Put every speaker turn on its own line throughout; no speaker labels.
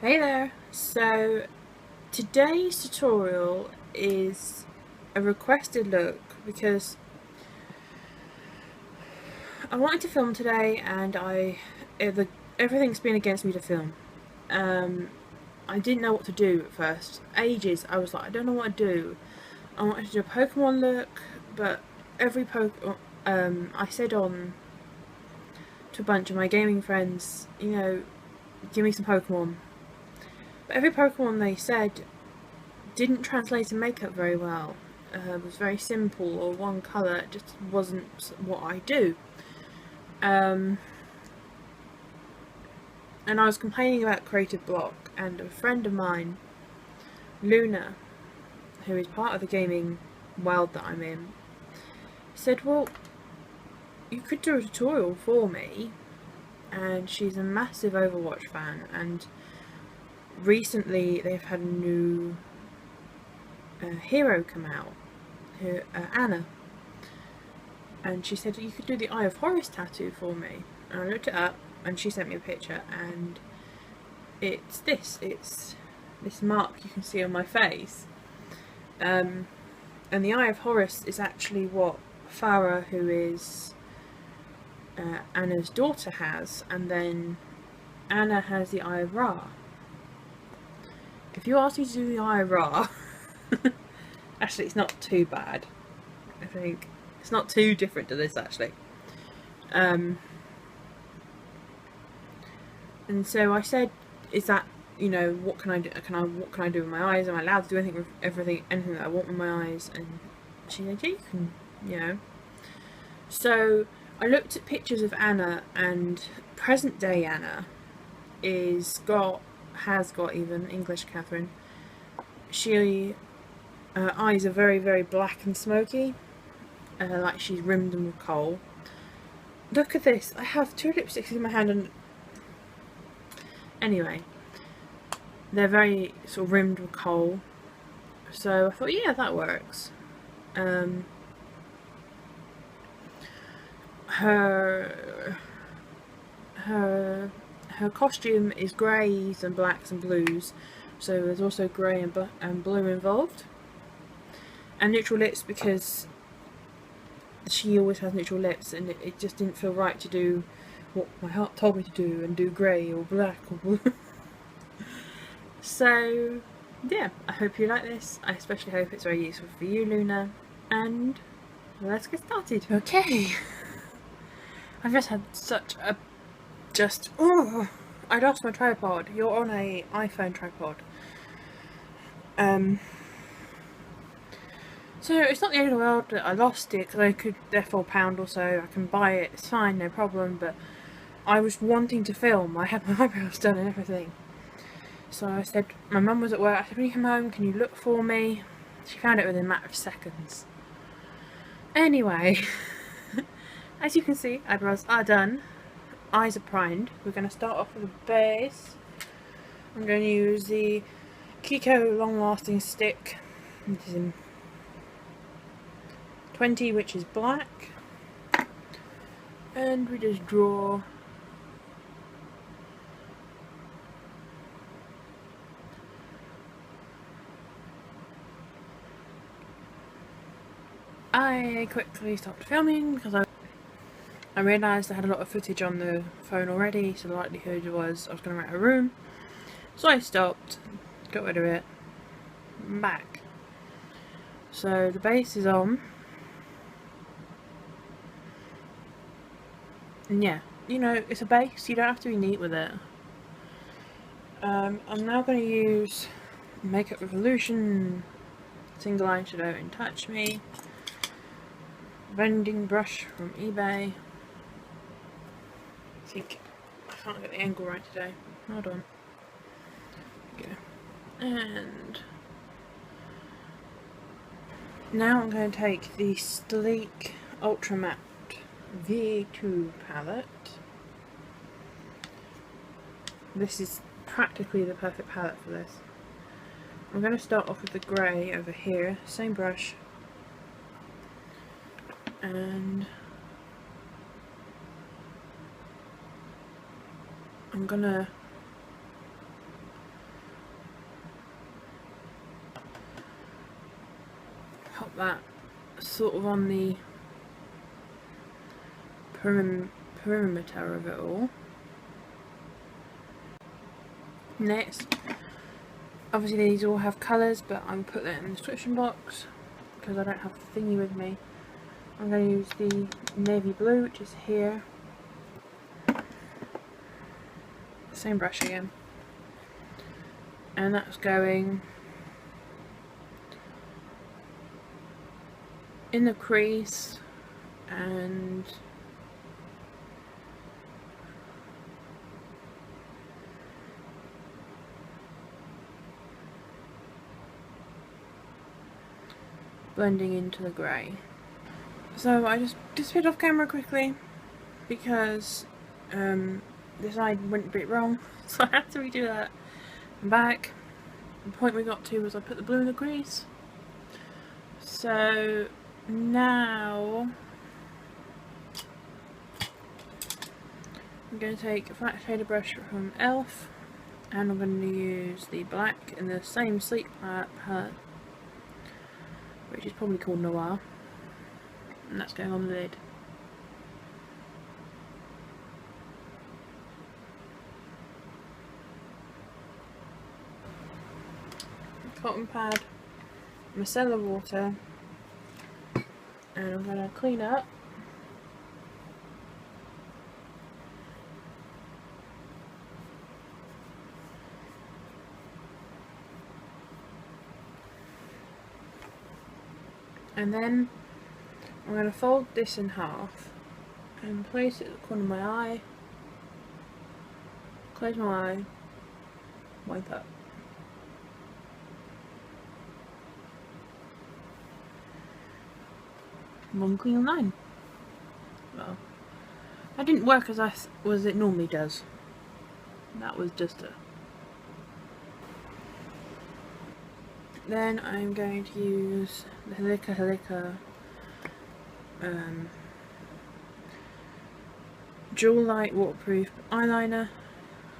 Hey there! So today's tutorial is a requested look because I wanted to film today and everything's been against me to film. I didn't know what to do at first. Ages I was like, I don't know what to do. I wanted to do a Pokemon look, but every I said on to a bunch of my gaming friends, give me some Pokemon. But every Pokemon they said didn't translate to makeup very well. It was very simple or one colour. It just wasn't what I do. And I was complaining about creative block, and a friend of mine, Luna, who is part of the gaming world that I'm in, said, well, you could do a tutorial for me. And she's a massive Overwatch fan, and recently they've had a new hero come out, Anna, and she said you could do the Eye of Horus tattoo for me. And I looked it up and she sent me a picture, and it's this mark you can see on my face, and the Eye of Horus is actually what Farah, who is Anna's daughter, has, and then Anna has the Eye of Ra. If you ask me to do the Eye of Ra, actually it's not too bad. I think it's not too different to this actually. And so I said, is that, what can I do? What can I do with my eyes? Am I allowed to do anything with anything that I want with my eyes? And she said, yeah, you can, So I looked at pictures of Anna, and present day Anna has got even English Catherine. Her eyes are very, very black and smoky, like she's rimmed them with kohl. Look at this, I have two lipsticks in my hand, and anyway, they're very sort of rimmed with kohl, so I thought, yeah, that works. Her costume is greys and blacks and blues, so there's also grey and blue involved, and neutral lips because she always has neutral lips, and it just didn't feel right to do what my heart told me to do and do grey or black or blue. So yeah, I hope you like this. I especially hope it's very useful for you, Luna, and let's get started. Okay. I've just had such a I lost my tripod. You're on a iPhone tripod. So it's not the end of the world that I lost it, because they're £4 or so. I can buy it. It's fine, no problem. But I was wanting to film. I had my eyebrows done and everything. So I said, my mum was at work. I said, when you come home, can you look for me? She found it within a matter of seconds. Anyway, as you can see, eyebrows are done. Eyes are primed. We're going to start off with a base. I'm going to use the Kiko long lasting stick. This is in 20, which is black. And we just draw I quickly stopped filming because I realised I had a lot of footage on the phone already, so the likelihood was I was going to rent a room. So I stopped, got rid of it, back. So the base is on. And yeah, it's a base, you don't have to be neat with it. I'm now going to use Makeup Revolution single eyeshadow in Touch Me. Blending brush from eBay. I think I can't get the angle right today. Hold on. There we go. And now I'm going to take the Sleek Ultra Matte V2 palette. This is practically the perfect palette for this. I'm going to start off with the grey over here, same brush, and I'm gonna got that sort of on the perimeter of it all. Next, obviously these all have colours, but I'm put that in the description box because I don't have the thingy with me. I'm going to use the navy blue, which is here. Same brush again. And that's going in the crease and blending into the grey. So I just disappeared off camera quickly because this side went a bit wrong, so I had to redo that. I'm back. The point we got to was I put the blue in the crease. So now I'm going to take a flat shader brush from Elf and I'm going to use the black in the same sleek palette, which is probably called Noir, and that's going on the lid. Cotton pad, micellar water, and I'm going to clean up. And then I'm going to fold this in half and place it at the corner of my eye, close my eye, wipe up. One clean line. Well, that didn't work as it normally does. That was just a... Then I'm going to use the hoilka jewellight waterproof eyeliner,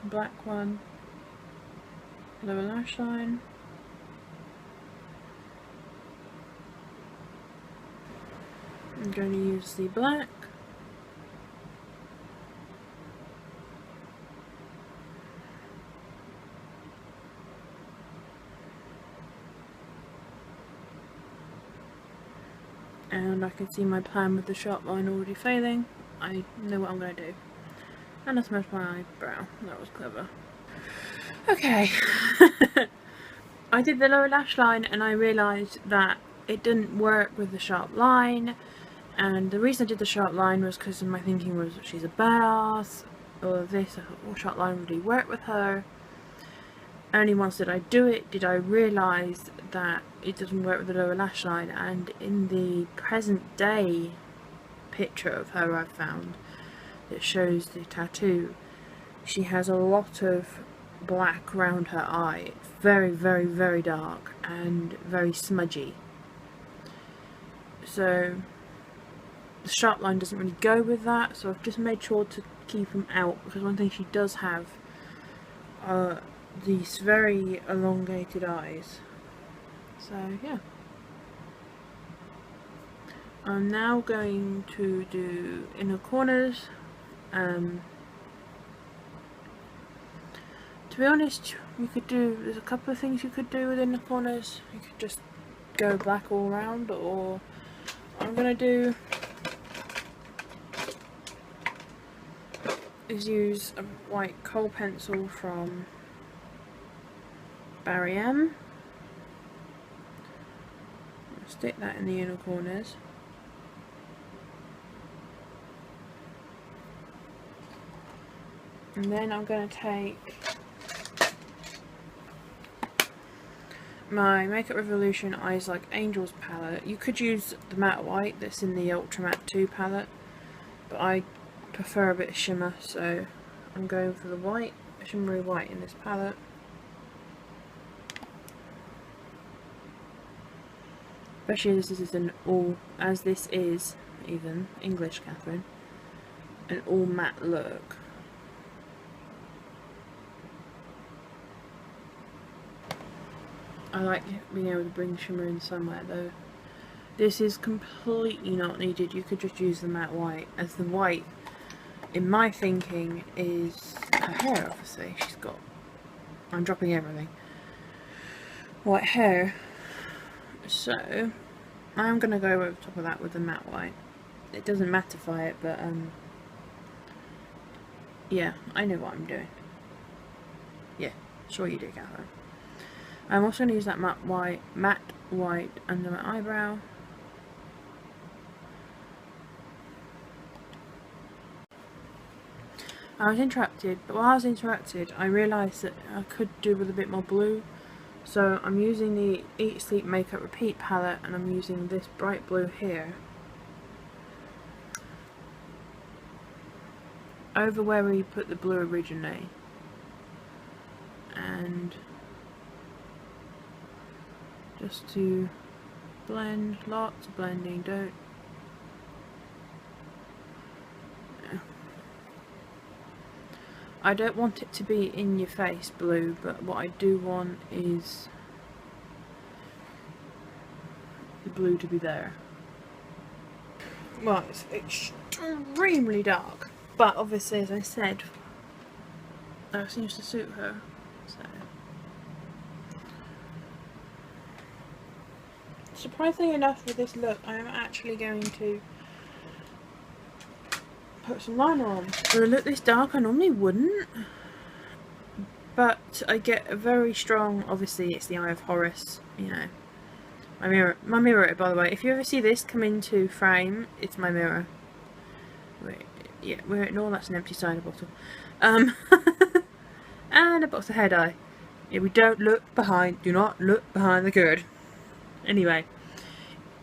black one, lower lash line. I'm going to use the black, and I can see my plan with the sharp line already failing. I know what I'm going to do. And I smudged my eyebrow. That was clever. Okay. I did the lower lash line and I realised that it didn't work with the sharp line. And the reason I did the sharp line was because my thinking was she's a badass, all of this. I thought, well, sharp line really worked with her. Only once did I do it did I realise that it doesn't work with the lower lash line, and in the present day picture of her I've found that shows the tattoo, she has a lot of black around her eye. It's very, very, very dark and very smudgy. So the sharp line doesn't really go with that, so I've just made sure to keep them out, because one thing she does have these very elongated eyes. So yeah, I'm now going to do inner corners. To be honest, there's a couple of things you could do with inner corners. You could just go black all around, or what I'm going to do is use a white kohl pencil from Barry M. Stick that in the inner corners. And then I'm going to take my Makeup Revolution Eyes Like Angels palette. You could use the matte white that's in the Ultra Matte 2 palette, but I prefer a bit of shimmer, so I'm going for the white, shimmery white in this palette. Especially as this is even English Catherine, an all matte look. I like being able to bring shimmer in somewhere though, This is completely not needed. You could just use the matte white, as the white, in my thinking, is her hair, obviously. She's got... I'm dropping everything. White hair. So, I'm going to go over the top of that with the matte white. It doesn't mattify it, but, yeah, I know what I'm doing. Yeah, sure you do, Catherine. I'm also going to use that matte white under my eyebrow. I was interrupted, but while I was interrupted, I realised that I could do with a bit more blue. So I'm using the Eat Sleep Makeup Repeat palette, and I'm using this bright blue here over where we put the blue originally, and just to blend, lots of blending, don't. I don't want it to be in your face blue, but what I do want is the blue to be there. Well, it's extremely dark, but obviously, as I said, that seems to suit her. So, surprisingly enough, with this look, I am actually going to put some liner on. For a look this dark, I normally wouldn't, but I get a very strong, obviously it's the Eye of Horus, you know, my mirror, by the way. If you ever see this come into frame, it's my mirror. Wait, yeah, no, that's an empty cider bottle. And a box of hair dye. Yeah, we don't look behind, do not look behind the curtain. Anyway,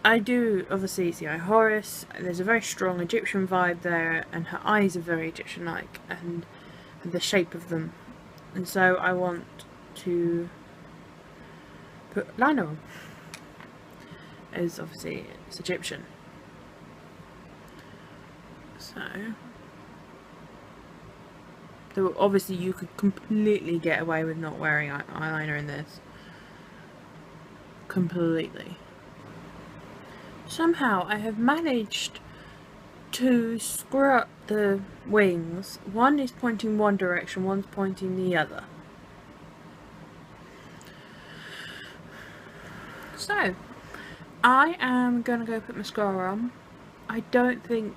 I do, obviously it's the Eye of Horus, there's a very strong Egyptian vibe there, and her eyes are very Egyptian-like, and the shape of them. And so I want to put liner on, as obviously it's Egyptian. So, obviously you could completely get away with not wearing eyeliner in this. Completely. Somehow I have managed to screw up the wings. One is pointing one direction, one's pointing the other. So, I am going to go put mascara on. I don't think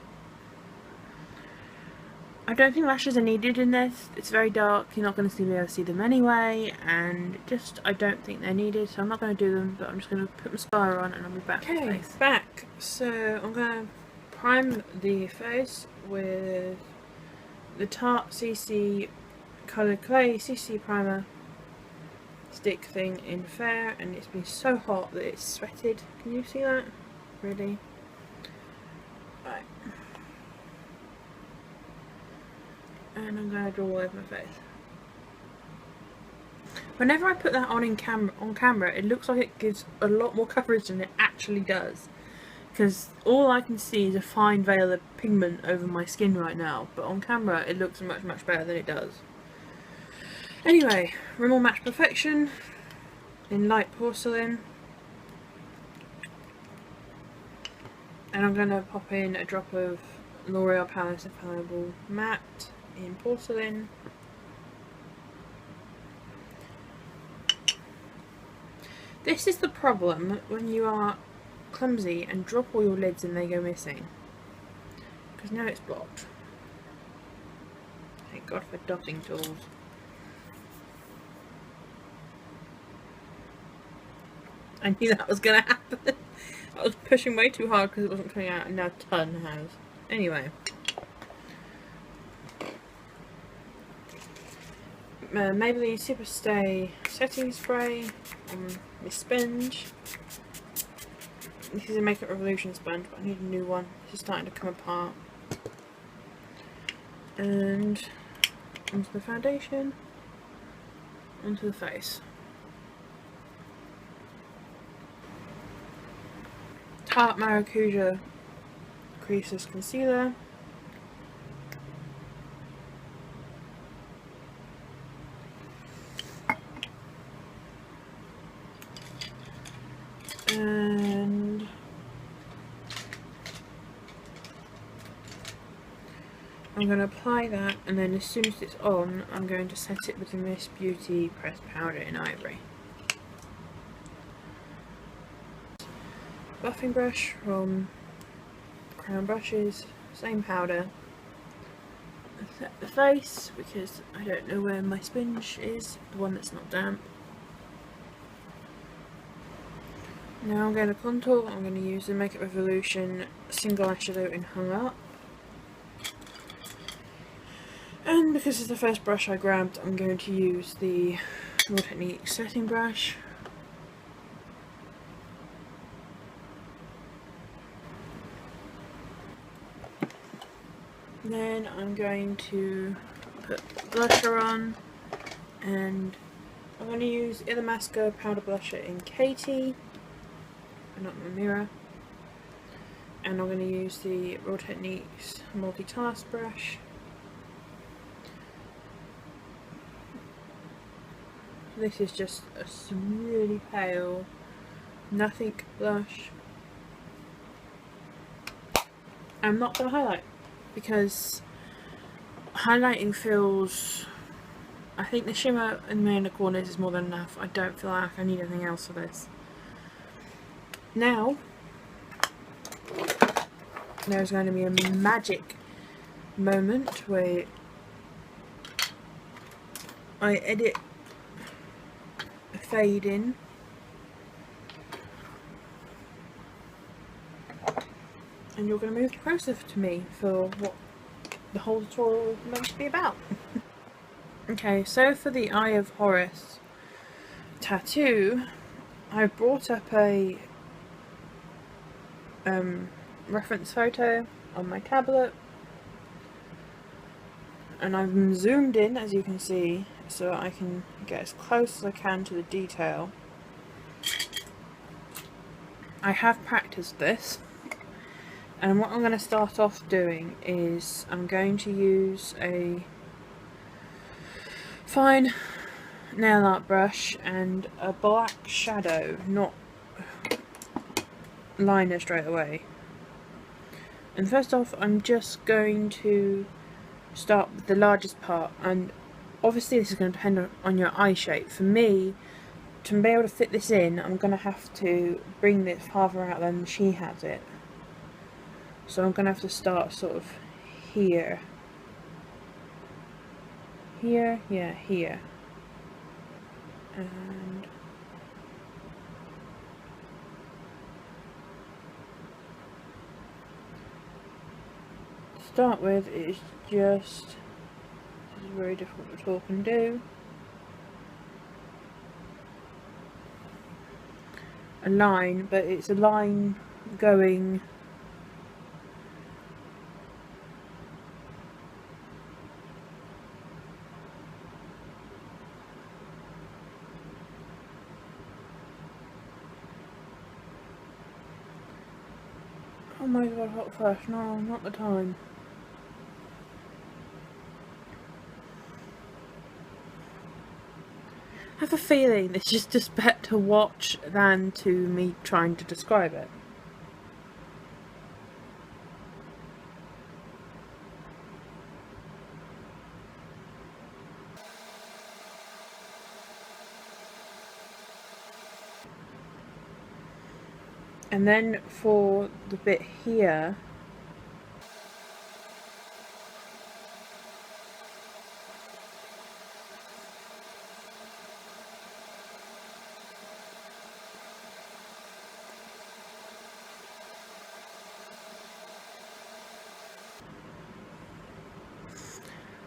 lashes are needed in this. It's very dark, you're not going to be able to see them anyway, and just, I don't think they're needed, so I'm not going to do them, but I'm just going to put mascara on and I'll be back. Okay, back. So I'm going to prime the face with the Tarte CC Colored Clay CC Primer stick thing in Fair, and it's been so hot that it's sweated. Can you see that? Really? Right. And I'm going to draw all over my face. Whenever I put that on camera, it looks like it gives a lot more coverage than it actually does. Because all I can see is a fine veil of pigment over my skin right now. But on camera, it looks much, much better than it does. Anyway, Rimmel Match Perfection in light porcelain. And I'm going to pop in a drop of L'Oreal Paris Infallable Matte in porcelain. This is the problem when you are clumsy and drop all your lids and they go missing, because now it's blocked. Thank God for dotting tools. I knew that was going to happen. I was pushing way too hard because it wasn't coming out, and now a ton has. Anyway. Maybelline Super Stay Setting Spray on this sponge. This is a Makeup Revolution sponge, but I need a new one. This is starting to come apart. And onto the foundation, onto the face. Tarte Maracuja Creaseless Concealer. And I'm going to apply that, and then as soon as it's on, I'm going to set it with the Miss Beauty pressed powder in ivory. Buffing brush from Crown Brushes, same powder. Set the face, because I don't know where my sponge is, the one that's not damp. Now I'm going to contour. I'm going to use the Makeup Revolution single eyeshadow in Hung Up. And because it's the first brush I grabbed, I'm going to use the Raw Technique setting brush. Then I'm going to put blusher on, and I'm going to use Illamasqua powder blusher in Katie, not my mirror, and I'm going to use the Raw Techniques multitask brush. This is just a really pale, nothing blush. I'm not going to highlight, because highlighting feels, I think the shimmer in the inner corners is more than enough. I don't feel like I need anything else for this. Now there's going to be a magic moment where I edit a fade in, and you're going to move closer to me for what the whole tutorial is meant to be about. Okay, so for the Eye of Horus tattoo, I brought up a reference photo on my tablet, and I've zoomed in, as you can see, so I can get as close as I can to the detail. I have practiced this, and what I'm going to start off doing is I'm going to use a fine nail art brush and a black shadow, not liner straight away. And first off, I'm just going to start with the largest part, and obviously this is going to depend on your eye shape. For me, to be able to fit this in, I'm going to have to bring this farther out than she has it. So I'm going to have to start sort of here. Here, yeah, here. And to start with, it's just, this is very difficult to talk and do, a line, but it's a line going oh my god, hot flash, no, not the time. I have a feeling this is just better to watch than to me trying to describe it. And then for the bit here,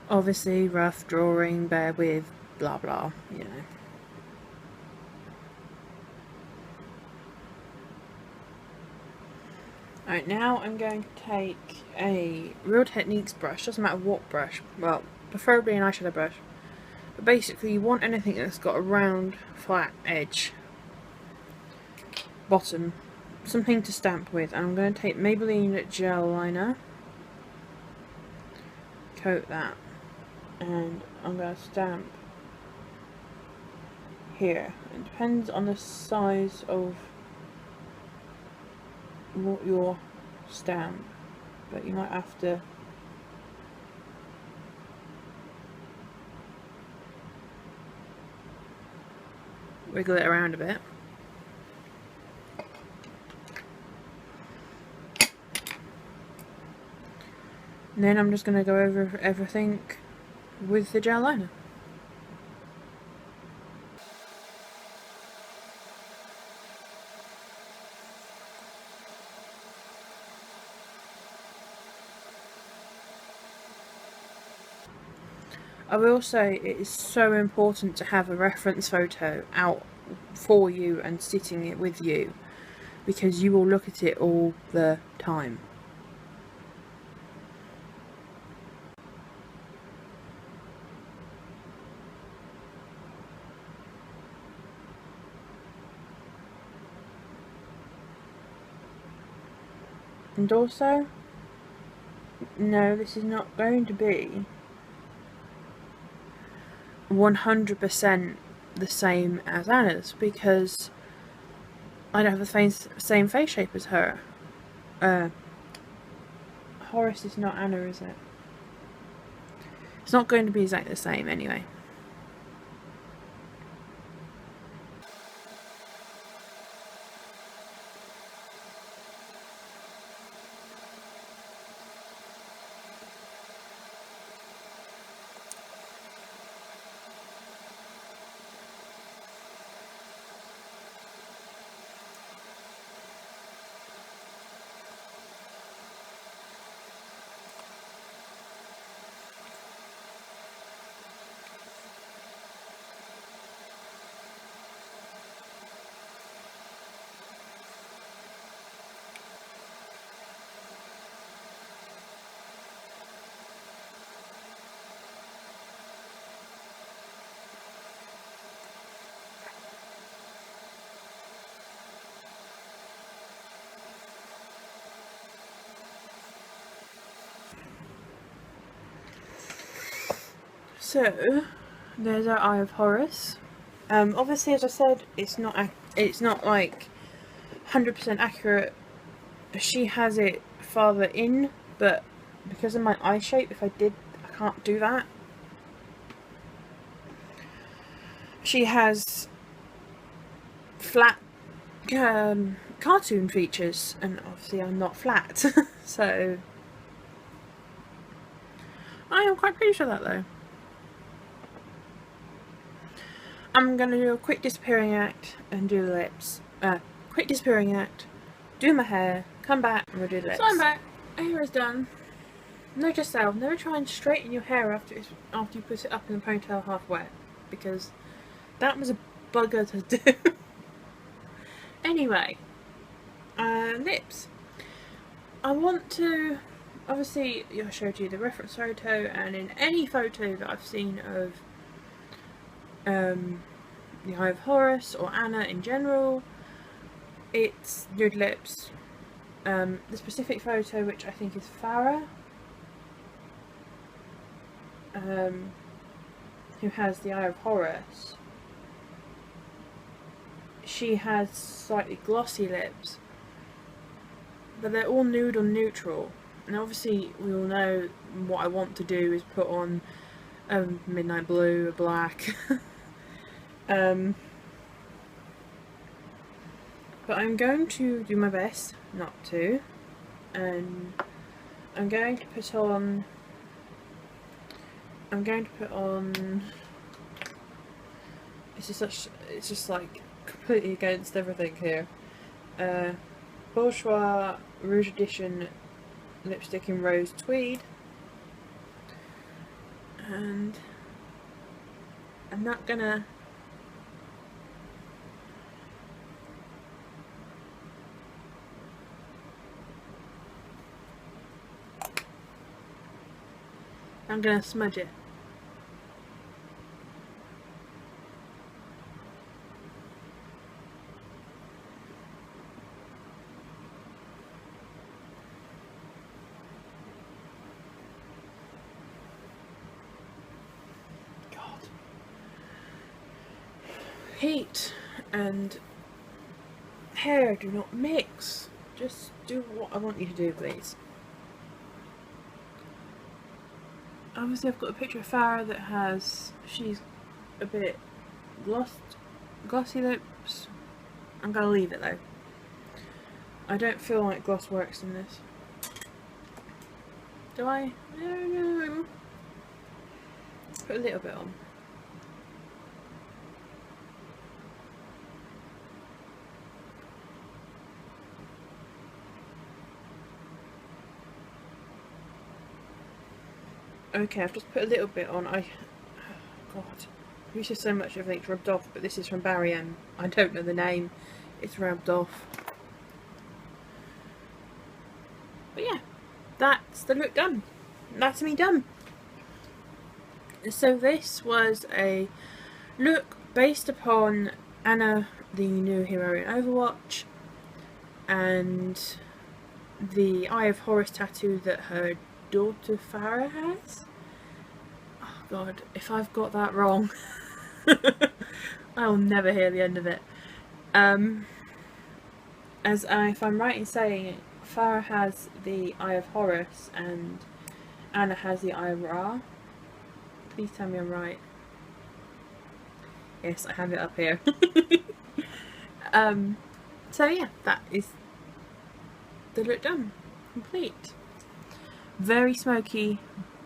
obviously rough drawing, bear with, blah blah, you know. Alright, now I'm going to take a Real Techniques brush, doesn't matter what brush, well, preferably an eyeshadow brush, but basically you want anything that's got a round, flat edge, bottom, something to stamp with, and I'm going to take Maybelline gel liner, coat that, and I'm going to stamp here. It depends on the size of what your stamp, but you might have to wiggle it around a bit. And then I'm just going to go over everything with the gel liner. I will say it is so important to have a reference photo out for you and sitting it with you, because you will look at it all the time. And also, no, this is not going to be 100% the same as Anna's, because I don't have the same face shape as her. Horus is not Anna, is it? It's not going to be exactly the same anyway. So, there's our Eye of Horus. Obviously, as I said, it's not like 100% accurate. She has it farther in, but because of my eye shape, I can't do that. She has flat cartoon features, and obviously I'm not flat, so I am quite pleased with that though. I'm going to do a quick disappearing act and do the lips. Quick disappearing act, do my hair, come back and we'll do the lips. So I'm back, my hair is done. Note to self, never try and straighten your hair after you put it up in the ponytail half wet, because that was a bugger to do. Anyway, lips. I want to, obviously I showed you the reference photo, and in any photo that I've seen of the Eye of Horus or Anna in general, it's nude lips. The specific photo, which I think is Farah, who has the Eye of Horus, she has slightly glossy lips, but they're all nude or neutral. And obviously we all know what I want to do is put on a midnight blue, a black. But I'm going to do my best not to, and I'm going to put on it's just like completely against everything here. Bourjois Rouge Edition lipstick in Rose Tweed, and I'm not gonna smudge it. God. Heat and hair do not mix. Just do what I want you to do, please. Obviously I've got a picture of Farah that she's a bit glossed glossy lips. I'm gonna leave it though. I don't feel like gloss works in this. Do I? No. Put a little bit on. Okay, I've just put a little bit on. God, I use so much everything's rubbed off, but this is from Barry M. I don't know the name. It's rubbed off. But yeah, that's the look done. That's me done. So this was a look based upon Anna, the new hero in Overwatch, and the Eye of Horus tattoo that her daughter Farah has. Oh god, if I've got that wrong, I'll never hear the end of it. If I'm right in saying it, Farah has the Eye of Horus and Anna has the Eye of Ra. Please tell me I'm right. Yes, I have it up here. So yeah, that is the look done. Complete. Very smoky,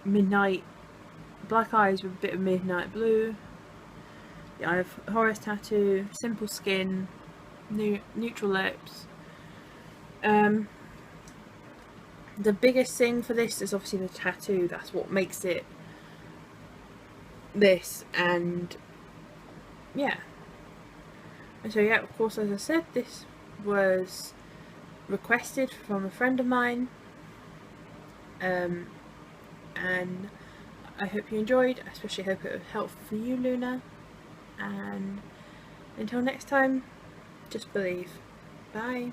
midnight, black eyes with a bit of midnight blue. The Eye of Horus tattoo, simple skin, neutral lips. The biggest thing for this is obviously the tattoo. That's what makes it this, and yeah. And so yeah, of course, as I said, this was requested from a friend of mine, and I hope you enjoyed. I especially hope it was helpful for you, Luna, and until next time, just believe. Bye.